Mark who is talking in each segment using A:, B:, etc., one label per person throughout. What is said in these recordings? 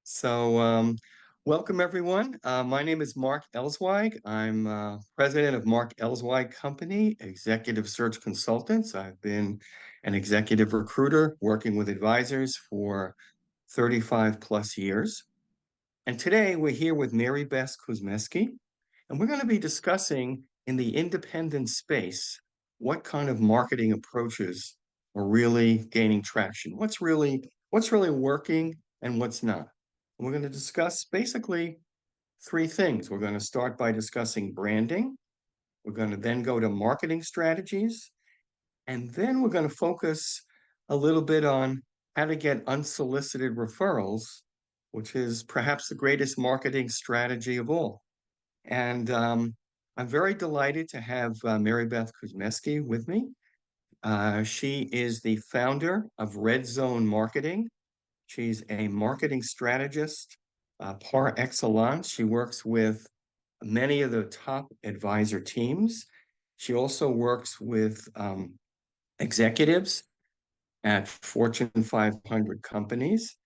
A: So, welcome everyone. My name is Mark Elsweig. I'm president of Mark Elsweig Company, Executive Search Consultants. I've been an executive recruiter working with advisors for 35 plus years. And today we're here with Maribeth Kuzmeski, and we're going to be discussing in the independent space what kind of marketing approaches are really gaining traction. What's really working and what's not. And we're going to discuss basically three things. We're going to start by discussing branding. We're going to then go to marketing strategies, and then we're going to focus a little bit on how to get unsolicited referrals, which is perhaps the greatest marketing strategy of all. And I'm very delighted to have Maribeth Kuzmeski with me. She is the founder of Red Zone Marketing. She's a marketing strategist par excellence. She works with many of the top advisor teams. She also works with executives at Fortune 500 companies.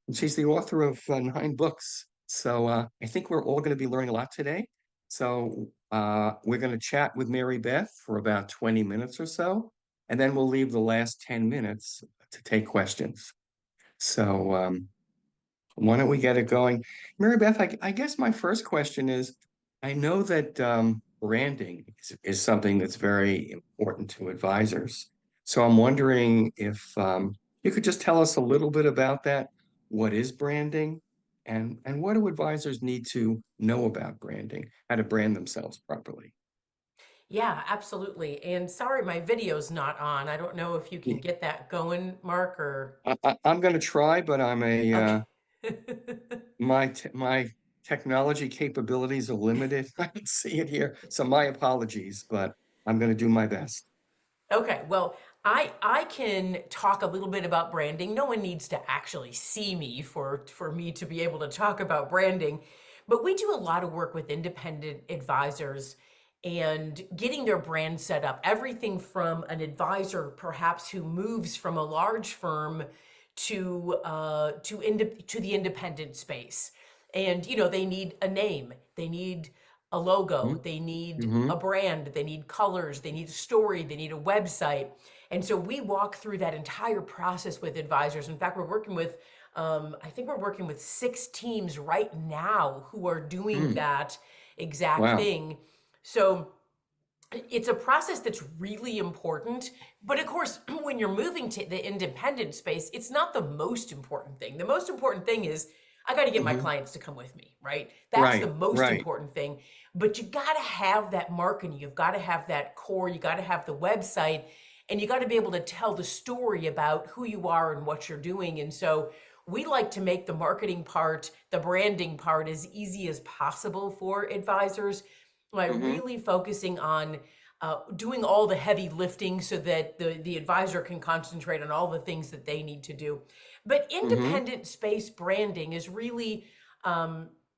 A: And she's the author of 9 books. So I think we're all going to be learning a lot today. So we're going to chat with Maribeth for about 20 minutes or so, and then we'll leave the last 10 minutes to take questions. So why don't we get it going? Maribeth, I guess my first question is, I know that branding is something that's very important to advisors. So I'm wondering if you could just tell us a little bit about that. What is branding? And what do advisors need to know about branding, how to brand themselves properly?
B: Yeah, absolutely. And sorry, my video's not on. I don't know if you can
A: Yeah,
B: get that going, Mark, or
A: I'm going to try, but I'm a
B: okay.
A: my technology capabilities are limited. I don't see it here, so my apologies, but I'm going to do my best.
B: Okay, well, I can talk a little bit about branding. No one needs to actually see me for me to be able to talk about branding, but we do a lot of work with independent advisors and getting their brand set up. Everything from an advisor perhaps who moves from a large firm to the independent space. And they need a name, they need a logo, they need a
A: Mm-hmm.
B: brand, they need colors, they need a story, they need a website. And so we walk through that entire process with advisors. In fact, I think we're working with 6 teams right now who are doing
A: Mm.
B: that exact
A: Wow.
B: thing. So it's a process that's really important. But of course, when you're moving to the independent space, it's not the most important thing. The most important thing is I got to get my
A: Hmm.
B: clients to come with me, right? That's the
A: Right,
B: most
A: right.
B: important thing. But you got to have that marketing, you've got to have that core, you got to have the website, and you got to be able to tell the story about who you are and what you're doing. And so we like to make the marketing part, the branding part, as easy as possible for advisors by
A: Hmm.
B: really focusing on doing all the heavy lifting so that the advisor can concentrate on all the things that they need to do. But
A: Hmm.
B: independent space branding is really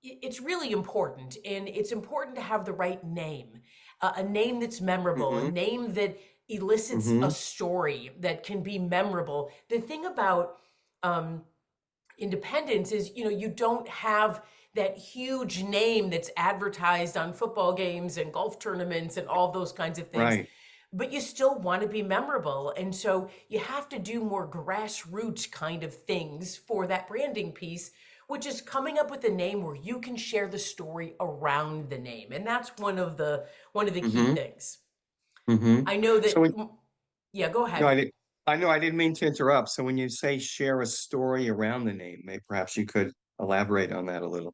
B: it's really important, and it's important to have the right name, a name that's memorable, a
A: Hmm.
B: name that elicits a
A: Hmm.
B: story that can be memorable. The thing about um, independence is, you don't have that huge name that's advertised on football games and golf tournaments and all those kinds of things,
A: Right.
B: but you still want to be memorable. And so you have to do more grassroots kind of things for that branding piece, which is coming up with a name where you can share the story around the name. And that's one of the key
A: Hmm.
B: things.
A: Hmm.
B: I know
A: So
B: that. Yeah, go
A: no,
B: ahead.
A: I know I didn't mean to interrupt. So when you say share a story around the name, maybe perhaps you could elaborate on that a little.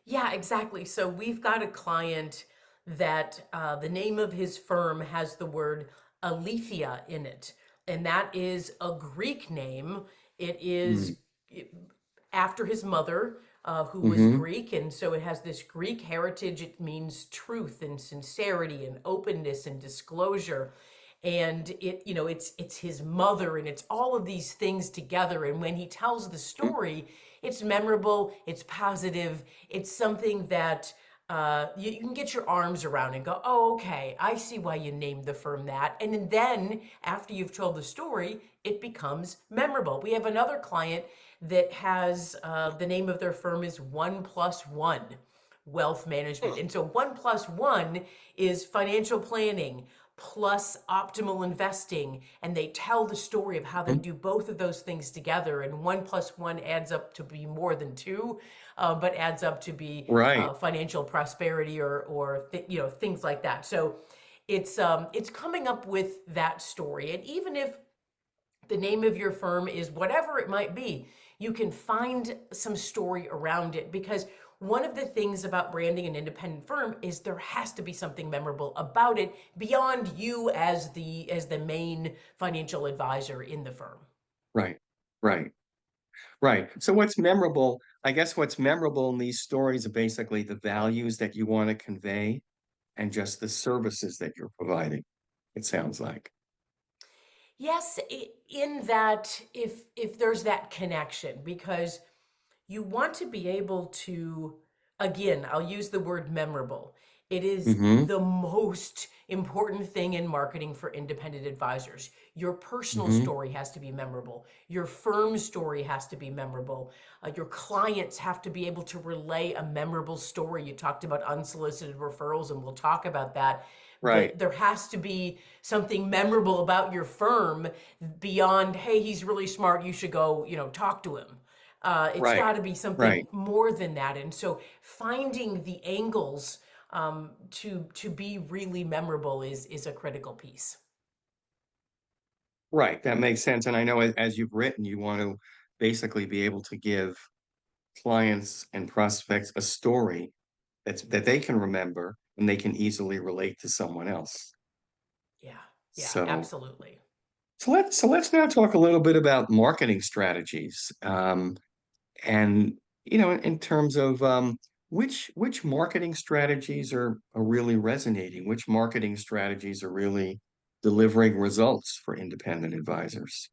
B: Yeah, exactly. So we've got a client that the name of his firm has the word Aletheia in it, and that is a Greek name. It is after his mother, who was
A: Mm-hmm.
B: Greek, and so it has this Greek heritage. It means truth and sincerity and openness and disclosure. And it's his mother, and it's all of these things together. And when he tells the story, it's memorable, it's positive, it's something that you can get your arms around and go, oh, okay, I see why you named the firm that. And then after you've told the story, it becomes memorable. We have another client that has the name of their firm is 1+1 Wealth Management. And so 1+1 is financial planning plus optimal investing. And they tell the story of how they do both of those things together. And 1+1 adds up to be more than two, but adds up to be
A: Right.
B: financial prosperity or things like that. So it's coming up with that story. And even if the name of your firm is whatever it might be, you can find some story around it, because one of the things about branding an independent firm is there has to be something memorable about it beyond you as the main financial advisor in the firm.
A: Right. Right. Right. So what's memorable, I guess what's memorable in these stories are basically the values that you want to convey and just the services that you're providing, it sounds like.
B: Yes, in that if there's that connection, because you want to be able to, again, I'll use the word memorable. It is
A: Mm-hmm.
B: the most important thing in marketing for independent advisors. Your personal
A: Mm-hmm.
B: story has to be memorable. Your firm story has to be memorable. Your clients have to be able to relay a memorable story. You talked about unsolicited referrals, and we'll talk about that.
A: Right.
B: But there has to be something memorable about your firm beyond, hey, he's really smart, you should go, talk to him. It's
A: Right.
B: got to be something
A: Right.
B: more than that. And so finding the angles to be really memorable is a critical piece.
A: Right. That makes sense. And I know as you've written, you want to basically be able to give clients and prospects a story that they can remember and they can easily relate to someone else.
B: Yeah, yeah,
A: So
B: absolutely.
A: let's now talk a little bit about marketing strategies. And in terms of which marketing strategies are really resonating, which marketing strategies are really delivering results for independent advisors.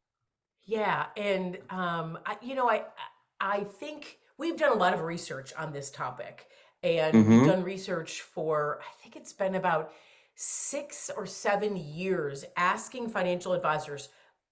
B: Yeah, and I think we've done a lot of research on this topic, and we've
A: Mm-hmm.
B: done research for, I think it's been about 6 or 7 years, asking financial advisors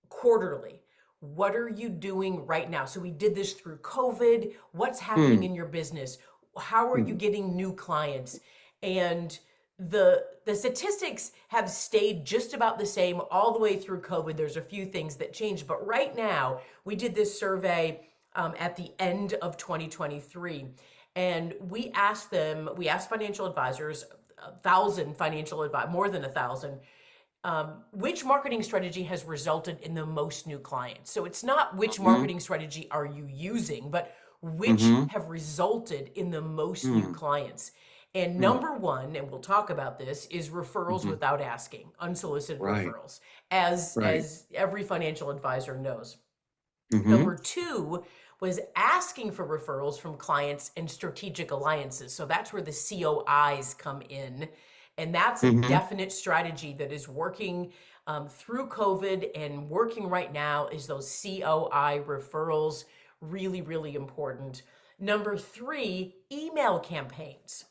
B: quarterly, what are you doing right now? So we did this through COVID. What's happening
A: Mm,
B: in your business? How are you
A: mm,
B: getting new clients? And the statistics have stayed just about the same all the way through COVID. There's a few things that changed, but right now we did this survey at the end of 2023, and we asked financial advisors, 1,000 financial advisors, more than 1,000, which marketing strategy has resulted in the most new clients. So it's not which
A: mm,
B: marketing strategy are you using, but which
A: mm-hmm,
B: have resulted in the most new
A: mm,
B: clients. And
A: mm,
B: number one, and we'll talk about this, is referrals
A: mm-hmm.
B: without asking, unsolicited
A: Right,
B: referrals, as
A: right.
B: every financial advisor knows.
A: Mm-hmm,
B: Number two was asking for referrals from clients and strategic alliances. So that's where the COIs come in. And that's a
A: mm-hmm,
B: definite strategy that is working through COVID and working right now, is those COI referrals. Really, really important. Number three, email campaigns.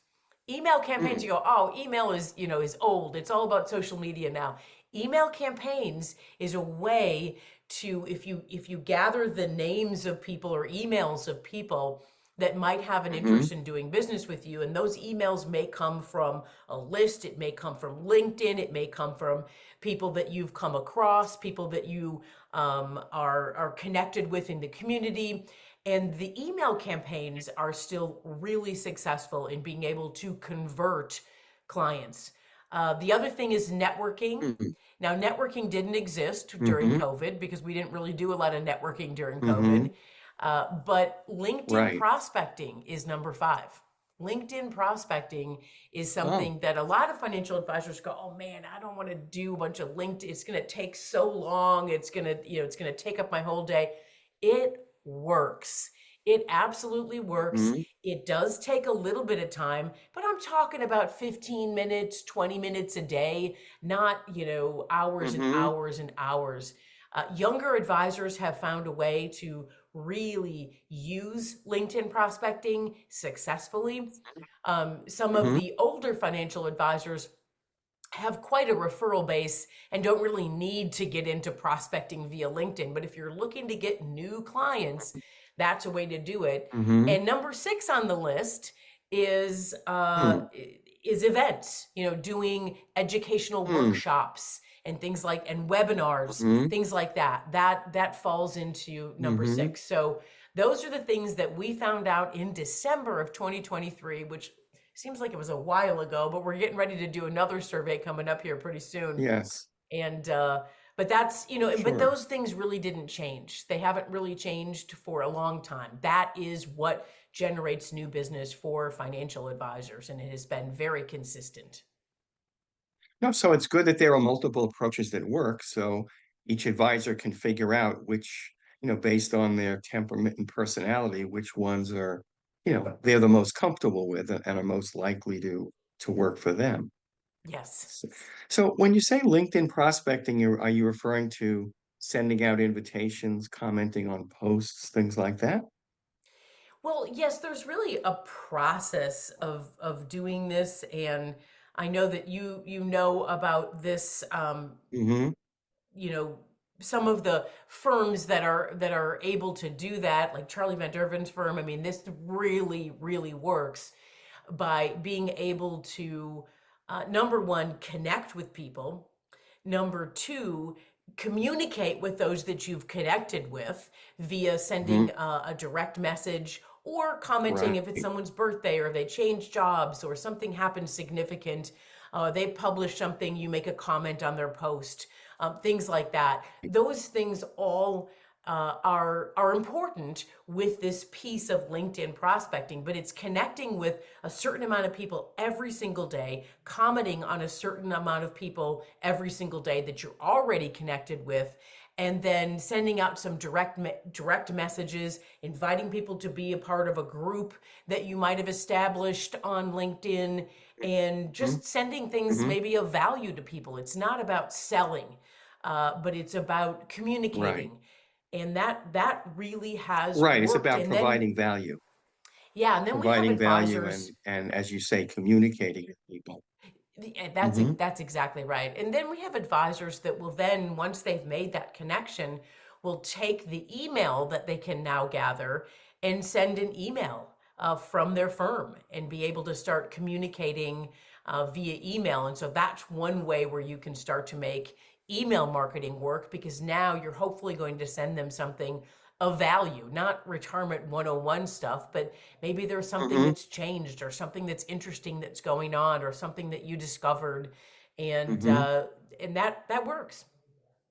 B: Email campaigns,
A: mm,
B: you go, oh, email is old. It's all about social media now. Email campaigns is a way to, if you gather the names of people or emails of people that might have an
A: mm-hmm,
B: interest in doing business with you, and those emails may come from a list, it may come from LinkedIn, it may come from people that you've come across, people that you are connected with in the community. And the email campaigns are still really successful in being able to convert clients. The other thing is networking.
A: mm,
B: Now, networking didn't exist during
A: mm-hmm,
B: COVID because we didn't really do a lot of networking during
A: mm-hmm.
B: COVID. But LinkedIn
A: Right.
B: prospecting is number five. LinkedIn prospecting is
A: Oh.
B: something that a lot of financial advisors go, oh man, I don't want to do a bunch of LinkedIn. It's going to take so long. It's going to take up my whole day. It works. It absolutely works.
A: Mm-hmm,
B: It does take a little bit of time, but I'm talking about 15 minutes, 20 minutes a day, not, hours and
A: mm-hmm,
B: hours and hours. Younger advisors have found a way to really use LinkedIn prospecting successfully. Some of
A: mm-hmm,
B: the older financial advisors have quite a referral base and don't really need to get into prospecting via LinkedIn. But if you're looking to get new clients, That's a way to do it.
A: Mm-hmm.
B: And number 6 on the list is uh,
A: Hmm.
B: is events. Doing educational
A: Hmm.
B: workshops and things like and webinars,
A: Mm-hmm.
B: things like that. That falls into number
A: Mm-hmm.
B: 6. So those are the things that we found out in December of 2023, which seems like it was a while ago, but we're getting ready to do another survey coming up here pretty soon.
A: Yes,
B: And but but
A: sure.
B: those things really didn't change. They haven't really changed for a long time. That is what generates new business for financial advisors, and it has been very consistent.
A: No, so it's good that there are multiple approaches that work, so each advisor can figure out which, based on their temperament and personality, which ones are, they're the most comfortable with and are most likely to work for them.
B: Yes.
A: So, so when you say LinkedIn prospecting, are you referring to sending out invitations, commenting on posts, things like that?
B: Well, yes, there's really a process of doing this, and I know that you know about this.
A: Mm-hmm.
B: You know, some of the firms that are able to do that, like Charlie Van Derven's firm. I mean, this really really works by being able to, number one, connect with people. Number two, communicate with those that you've connected with via
A: Mm-hmm.
B: sending a direct message or commenting
A: Right.
B: if it's someone's birthday or they change jobs or something happens significant. They publish something, you make a comment on their post, things like that. Those things all are important with this piece of LinkedIn prospecting, but it's connecting with a certain amount of people every single day, commenting on a certain amount of people every single day that you're already connected with, and then sending out some direct messages, inviting people to be a part of a group that you might have established on LinkedIn, and just sending things
A: Mm-hmm.
B: maybe of value to people. It's not about selling, but it's about
A: Right.
B: communicating, and that really has
A: Right. It's
B: worked.
A: about
B: And then,
A: providing value.
B: yeah, and then we have
A: Providing value
B: advisors.
A: and as you say, communicating with people. Hmm.
B: That's exactly right. And then we have advisors that will then, once they've made that connection, will take the email that they can now gather and send an email from their firm and be able to start communicating via email. And so that's one way where you can start to make email marketing work, because now you're hopefully going to send them something of value, not retirement 101 stuff, but maybe there's something
A: Hmm.
B: that's changed or something that's interesting that's going on or something that you discovered, and
A: Hmm.
B: uh, and that works.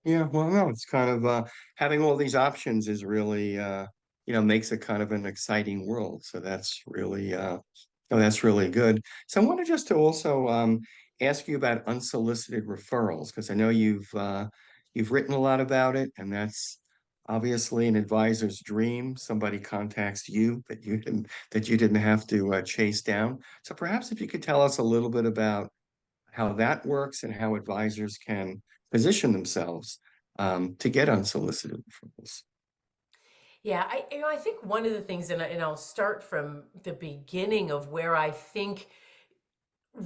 A: Yeah, well, no, it's kind of having all these options is really makes it kind of an exciting world. So that's really oh, that's really good. So I wanted just to also ask you about unsolicited referrals because I know you've written a lot about it, and that's obviously an advisor's dream. Somebody contacts you that you didn't have to chase down. So perhaps if you could tell us a little bit about how that works and how advisors can position themselves to get unsolicited referrals.
B: Yeah, I think one of the things, and I'll start from the beginning of where I think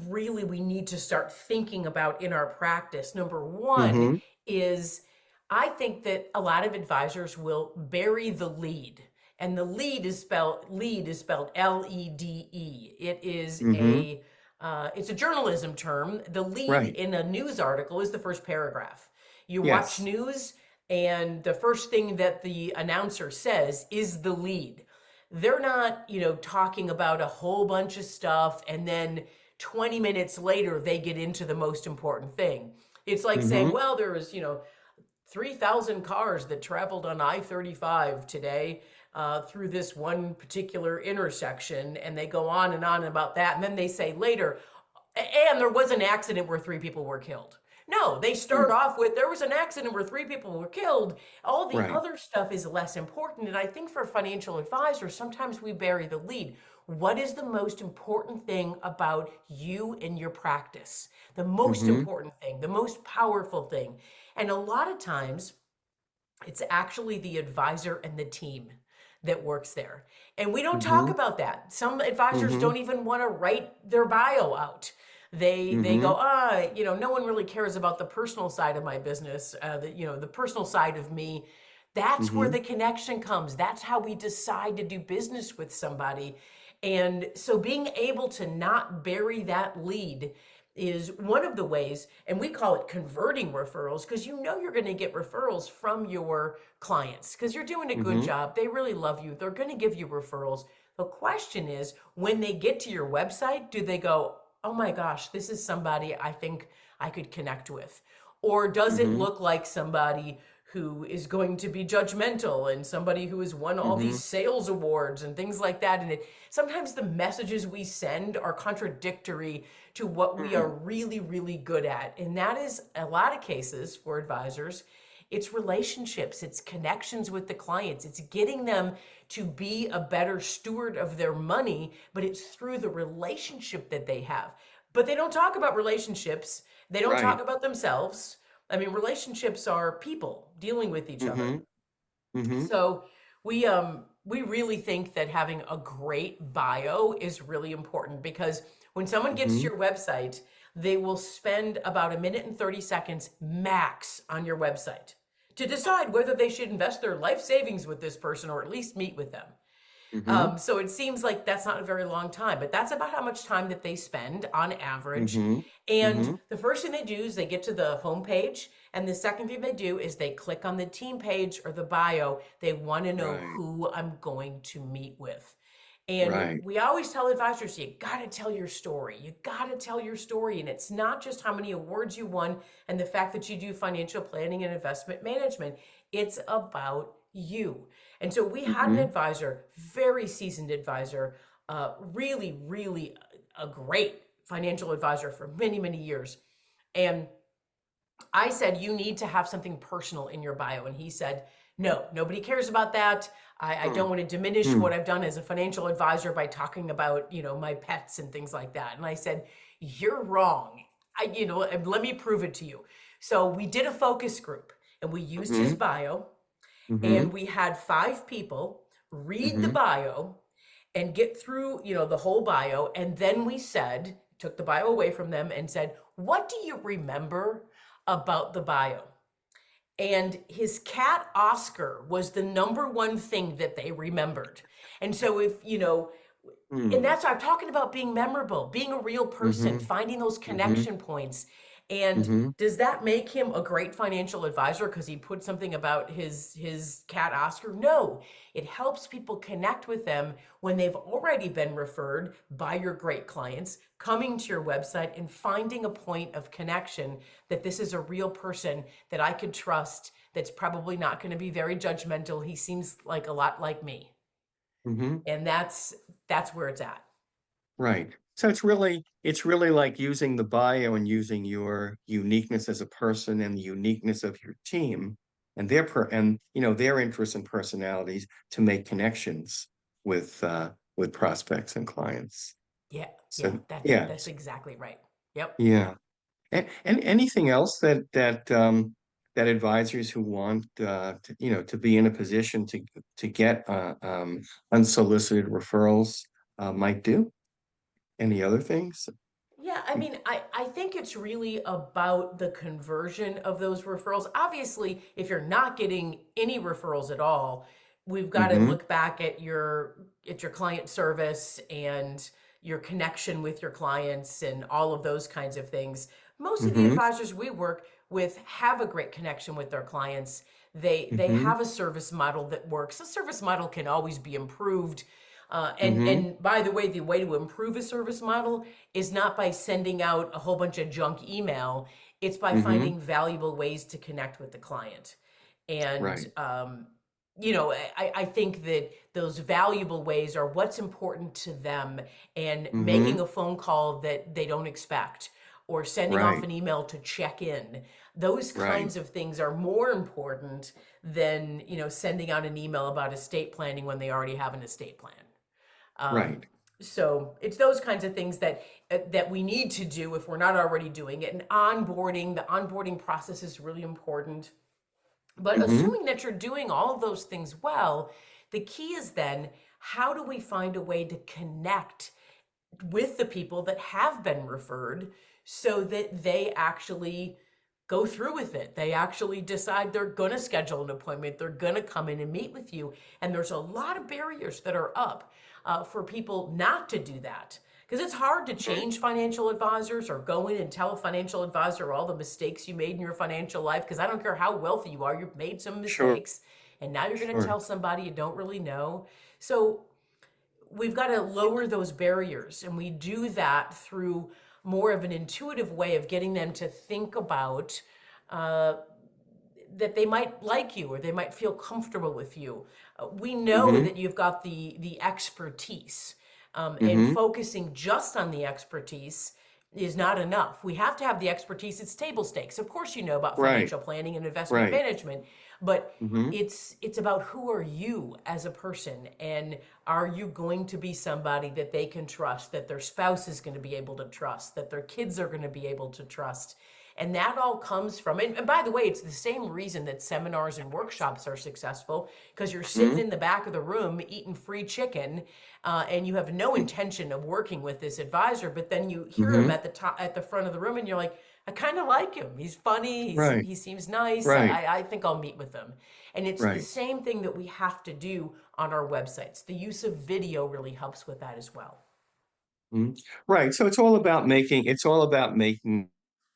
B: really we need to start thinking about in our practice. Number one
A: Mm-hmm.
B: is, I think that a lot of advisors will bury the lead. And the lead is spelled LEDE.
A: Mm-hmm.
B: It's a journalism term. The lead
A: Right.
B: in a news article is the first paragraph. You watch
A: Yes.
B: news, and the first thing that the announcer says is the lead. They're not, talking about a whole bunch of stuff and then 20 minutes later they get into the most important thing. It's like saying,
A: Mm-hmm.
B: well, there was, 3,000 cars that traveled on I-35 today through this one particular intersection, and they go on and on about that. And then they say later, and there was an accident where 3 people were killed. No, they start off with, there was an accident where 3 people were killed. All the
A: Right.
B: other stuff is less important. And I think for financial advisors, sometimes we bury the lead. What is the most important thing about you and your practice? The most
A: Mm-hmm.
B: important thing, the most powerful thing. And a lot of times, it's actually the advisor and the team that works there. And we don't talk
A: Mm-hmm.
B: about that. Some advisors
A: Mm-hmm.
B: don't even want to write their bio out. They
A: Mm-hmm.
B: go, no one really cares about the personal side of my business, the personal side of me. That's where
A: Mm-hmm.
B: the connection comes. That's how we decide to do business with somebody. And so being able to not bury that lead is one of the ways, and we call it converting referrals, because you know you're going to get referrals from your clients because you're doing a good
A: Mm-hmm.
B: job. They really love you. They're going to give you referrals. The question is, when they get to your website, do they go, oh my gosh, this is somebody I think I could connect with? Or does it
A: Mm-hmm.
B: look like somebody who is going to be judgmental and somebody who has won all
A: Mm-hmm.
B: these sales awards and things like that? And sometimes the messages we send are contradictory to what we are really, really good at. And that is a lot of cases for advisors. It's relationships, it's connections with the clients, it's getting them to be a better steward of their money, but it's through the relationship that they have. But they don't talk about relationships, they don't talk
A: Right.
B: about themselves. I mean, relationships are people dealing with each other.
A: Mm-hmm. Mm-hmm.
B: So we really think that having a great bio is really important because when someone gets to
A: Mm-hmm.
B: your website, they will spend about a minute and 30 seconds max on your website to decide whether they should invest their life savings with this person or at least meet with them.
A: Mm-hmm.
B: So it seems like that's not a very long time, but that's about how much time that they spend on average.
A: Mm-hmm.
B: And
A: Mm-hmm.
B: the first thing they do is they get to the home page. And the second thing they do is they click on the team page or the bio. They want to know
A: Right.
B: who I'm going to meet with. And
A: Right.
B: we always tell advisors, you got to tell your story. You got to tell your story. And it's not just how many awards you won and the fact that you do financial planning and investment management. It's about you. And so we had an
A: Mm-hmm.
B: advisor, very seasoned advisor, really, really a great financial advisor for many, many years. And I said, you need to have something personal in your bio. And he said, no, nobody cares about that. I don't want to diminish
A: Mm-hmm.
B: what I've done as a financial advisor by talking about, my pets and things like that. And I said, you're wrong. Let me prove it to you. So we did a focus group and we used his
A: Mm-hmm.
B: bio
A: Mm-hmm.
B: and we had 5 people read the
A: Mm-hmm.
B: bio and get through, the whole bio. And then we said, took the bio away from them and said, what do you remember about the bio? And his cat Oscar was the number one thing that they remembered. And so and
A: Mm-hmm.
B: that's I'm talking about being memorable, being a real person,
A: Mm-hmm.
B: finding those
A: Mm-hmm.
B: connection points. And
A: Mm-hmm.
B: does that make him a great financial advisor because he put something about his cat Oscar? No. It helps people connect with them when they've already been referred by your great clients, coming to your website and finding a point of connection that this is a real person that I could trust that's probably not going to be very judgmental. He seems like a lot like me.
A: Mm-hmm.
B: And that's where it's at.
A: Right. So it's really like using the bio and using your uniqueness as a person and the uniqueness of your team and their interests and personalities to make connections with prospects and clients.
B: Yeah, yeah,
A: So
B: that's
A: yeah,
B: that's exactly right. Yep.
A: yeah. And anything else that advisors who want to be in a position to get unsolicited referrals might do? Any other things?
B: Yeah, I mean, I think it's really about the conversion of those referrals. Obviously, if you're not getting any referrals at all, we've got to
A: Mm-hmm.
B: look back at your client service and your connection with your clients and all of those kinds of things. Most of the
A: Mm-hmm.
B: advisors we work with have a great connection with their clients. They
A: Mm-hmm.
B: have a service model that works. The service model can always be improved. And
A: Mm-hmm.
B: and by the way to improve a service model is not by sending out a whole bunch of junk email. It's by
A: Mm-hmm.
B: finding valuable ways to connect with the client. And
A: Right.
B: I think that those valuable ways are what's important to them and
A: Mm-hmm.
B: making a phone call that they don't expect or sending off
A: Right.
B: an email to check in. Those
A: Right.
B: kinds of things are more important than, sending out an email about estate planning when they already have an estate plan. Um,
A: Right.
B: so it's those kinds of things that we need to do if we're not already doing it. And the onboarding process is really important. But
A: Mm-hmm.
B: assuming that you're doing all of those things well, the key is then how do we find a way to connect with the people that have been referred so that they actually go through with it. They actually decide they're going to schedule an appointment. They're going to come in and meet with you. And there's a lot of barriers that are up for people not to do that. Because it's hard to
A: Mhm.
B: change financial advisors or go in and tell a financial advisor all the mistakes you made in your financial life. Because I don't care how wealthy you are, you've made some
A: Sure,
B: mistakes. And now you're going to
A: sure.
B: tell somebody you don't really know. So we've got to lower those barriers. And we do that through more of an intuitive way of getting them to think about uh, that they might like you or they might feel comfortable with you. We know
A: Mm-hmm.
B: that you've got the expertise, and
A: Mm-hmm.
B: focusing just on the expertise is not enough. We have to have the expertise. It's table stakes. Of course, you know about
A: Right,
B: financial planning and investment
A: right.
B: management, but
A: Mm-hmm.
B: it's about who are you as a person, and are you going to be somebody that they can trust, that their spouse is going to be able to trust, that their kids are going to be able to trust. And that all comes from, and by the way, it's the same reason that seminars and workshops are successful, because you're sitting
A: Mm-hmm.
B: in the back of the room eating free chicken, and you have no intention of working with this advisor, but then you hear him
A: Mm-hmm.
B: at the top, at the front of the room, and you're like, I kind of like him. He's funny.
A: Right,
B: He seems nice.
A: right,
B: I think I'll meet with him. And it's the
A: right.
B: same thing that we have to do on our websites. The use of video really helps with that as well.
A: Mhm. Right. So it's all about making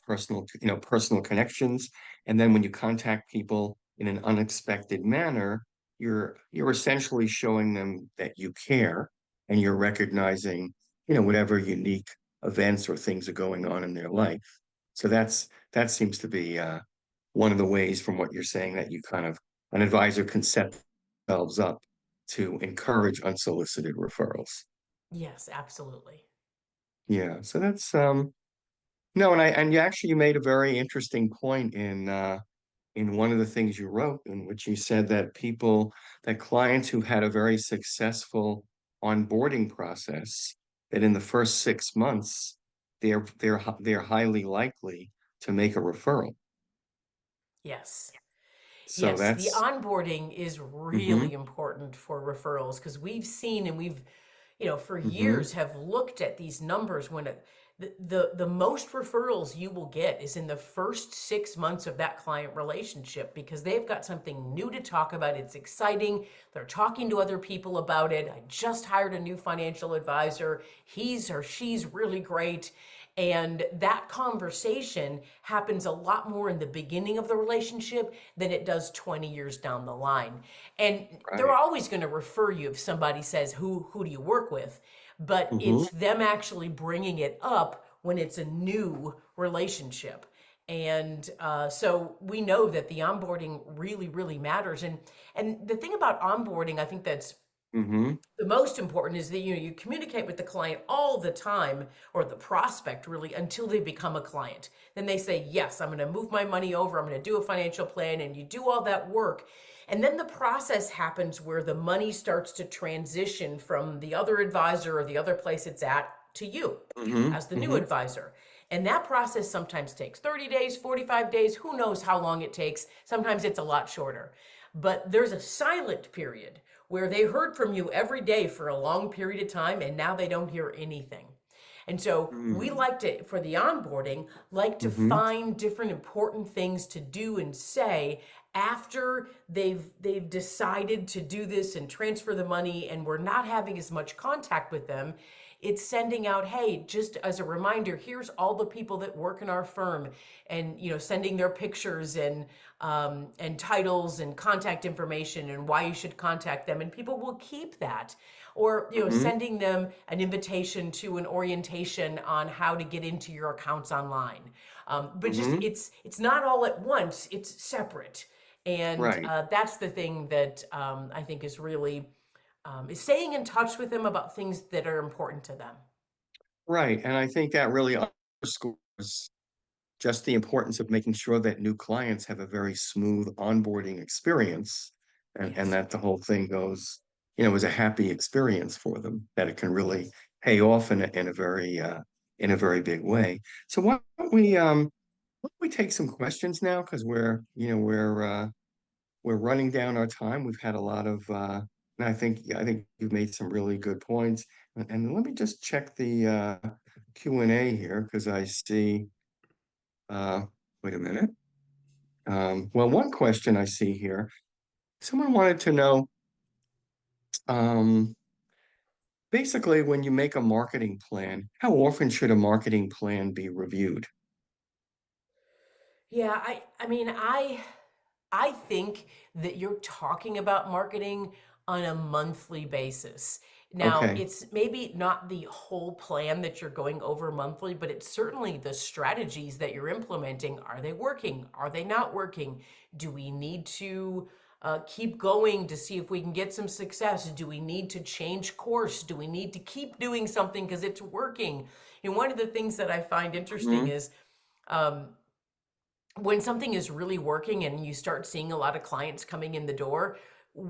A: personal connections. And then when you contact people in an unexpected manner, you're essentially showing them that you care and you're recognizing, whatever unique events or things are going on in their life. So that seems to be one of the ways from what you're saying that you kind of an advisor can set themselves up to encourage unsolicited referrals.
B: Yes, absolutely.
A: Yeah, so that's no, and you made a very interesting point in one of the things you wrote, in which you said that clients who had a very successful onboarding process, that in the first 6 months they're highly likely to make a referral.
B: Yes.
A: So
B: Yes, the
A: that's
B: onboarding is
A: mm-hmm,
B: really important for referrals, because we've seen and we've, for
A: mm-hmm,
B: years have looked at these numbers when the most referrals you will get is in the first 6 months of that client relationship, because they've got something new to talk about. It's exciting. They're talking to other people about it. I just hired a new financial advisor. He's or she's really great. And that conversation happens a lot more in the beginning of the relationship than it does 20 years down the line. And they're
A: right.
B: always going to refer you if somebody says, who do you work with? But
A: Mm-hmm,
B: it's them actually bringing it up when it's a new relationship. And so we know that the onboarding really, really matters. And the thing about onboarding, I think that's
A: mm-hmm,
B: the most important, is that you communicate with the client all the time, or the prospect really, until they become a client. Then they say, yes, I'm going to move my money over, I'm going to do a financial plan, and you do all that work. And then the process happens where the money starts to transition from the other advisor or the other place it's at to you
A: mm-hmm,
B: as the new
A: mm-hmm,
B: advisor. And that process sometimes takes 30 days, 45 days, who knows how long it takes. Sometimes it's a lot shorter. But there's a silent period where they heard from you every day for a long period of time, and now they don't hear anything. And so we
A: mm-hmm,
B: like to, for the onboarding, like to
A: mm-hmm,
B: find different important things to do and say after they've decided to do this and transfer the money, and we're not having as much contact with them. It's sending out, hey, just as a reminder, here's all the people that work in our firm, and sending their pictures and titles and contact information and why you should contact them, and people will keep that. Or
A: mm-hmm,
B: sending them an invitation to an orientation on how to get into your accounts online. But just
A: mm-hmm,
B: it's not all at once, it's separate. And
A: right.
B: that's the thing that I think is really is staying in touch with them about things that are important to them.
A: Right. And I think that really underscores just the importance of making sure that new clients have a very smooth onboarding experience, and
B: Yes.
A: that the whole thing goes, is a happy experience for them, that it can really
B: Yes.
A: pay off in a very big way. So why don't we take some questions now? Because we're running down our time. We've had a lot of and I think you've made some really good points. And let me just check the Q&A here, because I see wait a minute. Well, one question I see here, someone wanted to know, um, basically, when you make a marketing plan, how often should a marketing plan be reviewed?
B: Yeah, I think that you're talking about marketing on a monthly basis. Now,
A: Okay.
B: it's maybe not the whole plan that you're going over monthly, but it's certainly the strategies that you're implementing. Are they working? Are they not working? Do we need to keep going to see if we can get some success? Do we need to change course? Do we need to keep doing something because it's working? And one of the things that I find interesting
A: Hmm.
B: is um, when something is really working and you start seeing a lot of clients coming in the door,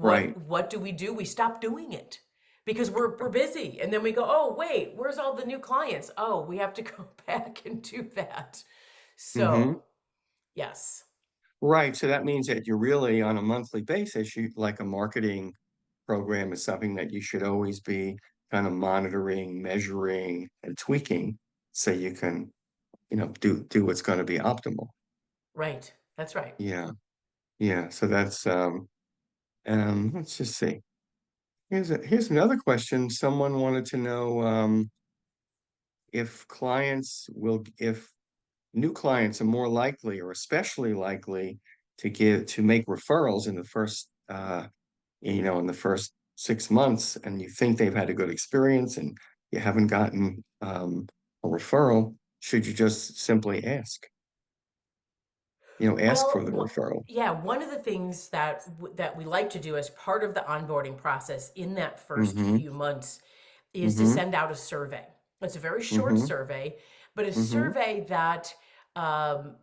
A: Right.
B: what do? We stop doing it because we're busy. And then we go, "Oh, wait, where's all the new clients? Oh, we have to go back and do that."
A: Hmm.
B: So, yes.
A: Right. So that means that you're really on a monthly basis, you like a marketing program is something that you should always be kind of monitoring, measuring, and tweaking so you can, do what's going to be optimal.
B: Right. That's right.
A: Yeah. Yeah. So that's let's just see. Here's another question. Someone wanted to know if new clients are more likely or especially likely to make referrals in the first in the first 6 months, and you think they've had a good experience and you haven't gotten a referral, should you just simply ask for
B: Well,
A: the referral?
B: yeah, one of the things that we like to do as part of the onboarding process in that first
A: Mm-hmm.
B: few months is to
A: Mm-hmm.
B: send out a survey. It's a very short
A: Mm-hmm.
B: survey, but a
A: Mm-hmm.
B: survey that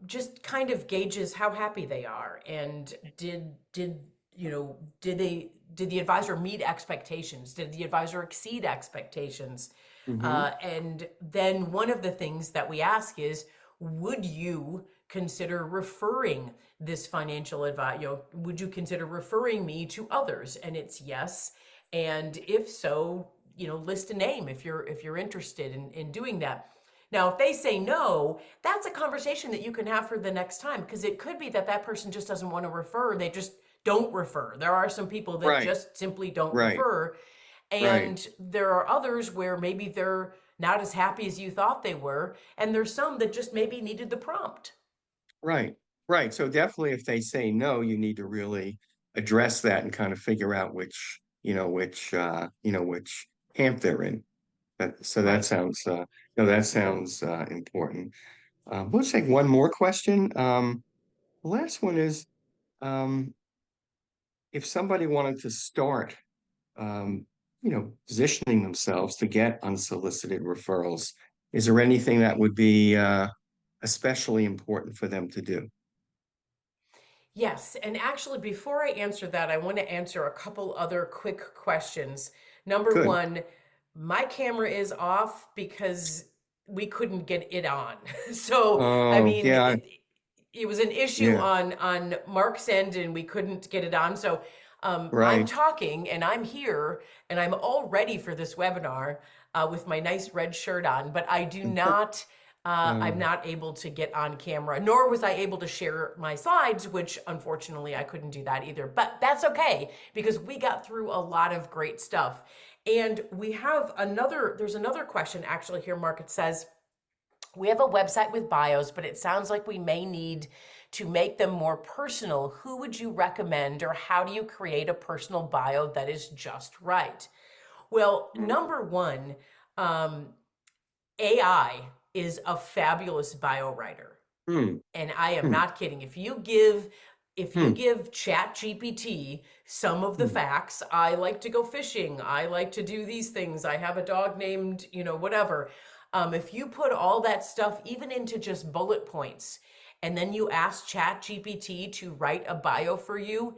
B: just kind of gauges how happy they are and did the advisor meet expectations? Did the advisor exceed expectations?
A: Mm-hmm.
B: And then one of the things that we ask is, would you consider referring this financial advice? Would you consider referring me to others? And it's yes. And if so, list a name if you're interested in doing that. Now, if they say no, that's a conversation that you can have for the next time because it could be that that person just doesn't want to refer. They just don't refer. There are some people that
A: Right.
B: just simply don't
A: Right.
B: refer.
A: Right.
B: And there are others where maybe they're not as happy as you thought they were. And there's some that just maybe needed the prompt.
A: Right. Right. So definitely if they say no, you need to really address that and kind of figure out which camp they're in. So that
B: Right.
A: sounds no, that sounds important. We'll take one more question. The last one is um, if somebody wanted to start positioning themselves to get unsolicited referrals, is there anything that would be especially important for them to do?
B: Yes, and actually, before I answer that, I want to answer a couple other quick questions. Number
A: Good.
B: one, my camera is off because we couldn't get it on. So, I
A: Oh,
B: mean,
A: yeah,
B: it was an issue
A: yeah,
B: on Mark's end, and we couldn't get it on. So, I'm
A: right.
B: talking, and I'm here, and I'm all ready for this webinar with my nice red shirt on, but I do not. I'm
A: Um,
B: not able to get on camera, nor was I able to share my slides, which unfortunately I couldn't do that either. But that's okay because we got through a lot of great stuff. And there's another question actually here, Mark. It says, we have a website with bios, but it sounds like we may need to make them more personal. Who would you recommend, or how do you create a personal bio that is just right? Well, number one, um, AI is a fabulous bio writer.
A: hmm,
B: And I am
A: hmm,
B: not kidding. If you
A: hmm,
B: give Chat GPT some of the
A: hmm.
B: facts, I like to go fishing, I like to do these things, I have a dog named, whatever. If you put all that stuff even into just bullet points, and then you ask Chat GPT to write a bio for you,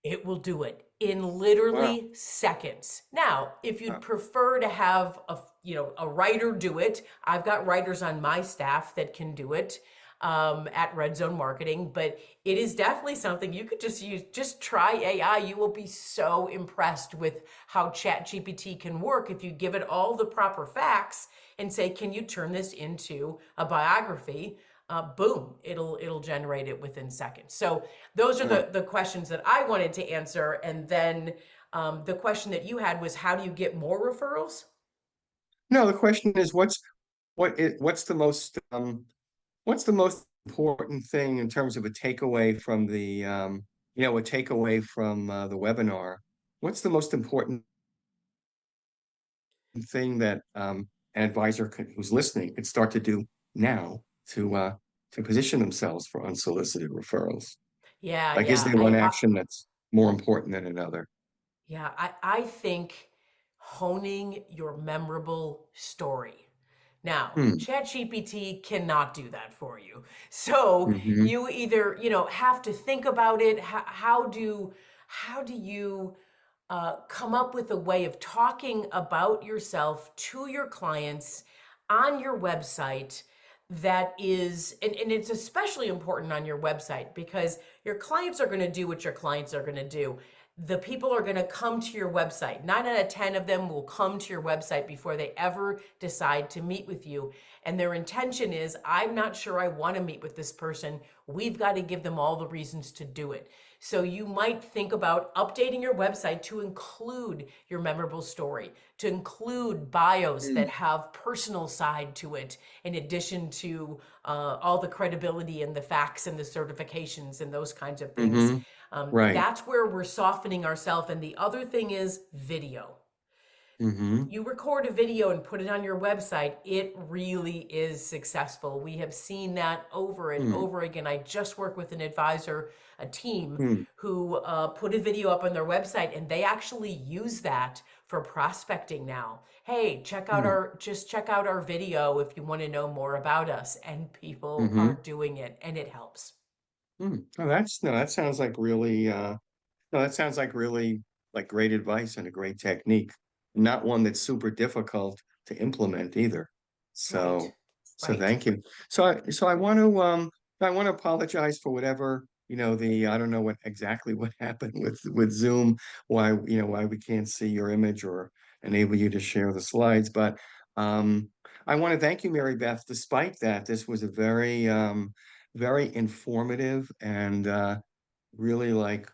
B: it will do it in
A: Wow.
B: literally seconds. Now, if you'd
A: Wow.
B: prefer to have a writer do it, I've got writers on my staff that can do it at Red Zone Marketing, but it is definitely something you could just use. Just try AI. You will be so impressed with how ChatGPT can work if you give it all the proper facts and say, "Can you turn this into a biography?" boom, it'll generate it within seconds. So those are
A: Oh.
B: the questions that I wanted to answer. And then the question that you had was, how do you get more referrals?
A: No, the question is what's the most important thing in terms of a takeaway from a takeaway from the webinar? What's the most important thing that an advisor who's listening could start to do now to position themselves for unsolicited referrals?
B: Yeah,
A: Like, is
B: yeah.
A: there one action that's more important than another?
B: I think honing your memorable story. Now,
A: Hmm.
B: ChatGPT cannot do that for you. So
A: Mm-hmm.
B: you either, have to think about it. How do you come up with a way of talking about yourself to your clients on your website that is, and it's especially important on your website because your clients are going to do what your clients are going to do. The people are going to come to your website. 9 out of 10 of them will come to your website before they ever decide to meet with you. And their intention is, I'm not sure I want to meet with this person. We've got to give them all the reasons to do it. So you might think about updating your website to include your memorable story, to include bios that have personal side to it, in addition to all the credibility and the facts and the certifications and those kinds of things.
A: Mm-hmm. Right.
B: That's where we're softening ourselves. And the other thing is video.
A: Mm-hmm.
B: You record a video and put it on your website, it really is successful. We have seen that over and
A: Mm-hmm.
B: over again. I just worked with an advisor, a team
A: Mm-hmm.
B: who put a video up on their website, and they actually use that for prospecting now. Hey, check out our video if you want to know more about us. And people are
A: Mm-hmm.
B: doing it, and it helps.
A: Oh, no, that sounds like really no, that sounds like great advice and a great technique. Not one that's super difficult to implement either.
B: Right,
A: So so
B: right.
A: thank you. So I want to apologize for whatever, I don't know exactly what happened with Zoom, why we can't see your image or enable you to share the slides. But I want to thank you, Mary Beth. Despite that, this was a very informative and really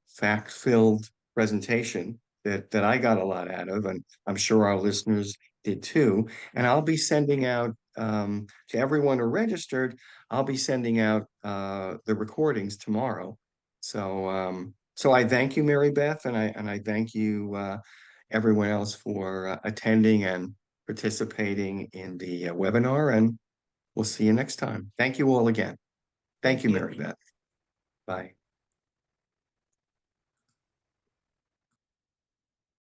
A: fact-filled presentation that I got a lot out of, and I'm sure our listeners did too. And I'll be sending out to everyone who registered, I'll be sending out the recordings tomorrow. So I thank you, Mary Beth, and I thank you everyone else for attending and participating in the webinar, and we'll see you next time. Thank you all again. Thank
B: Thank
A: you,
B: you.
A: Mary Beth. Bye.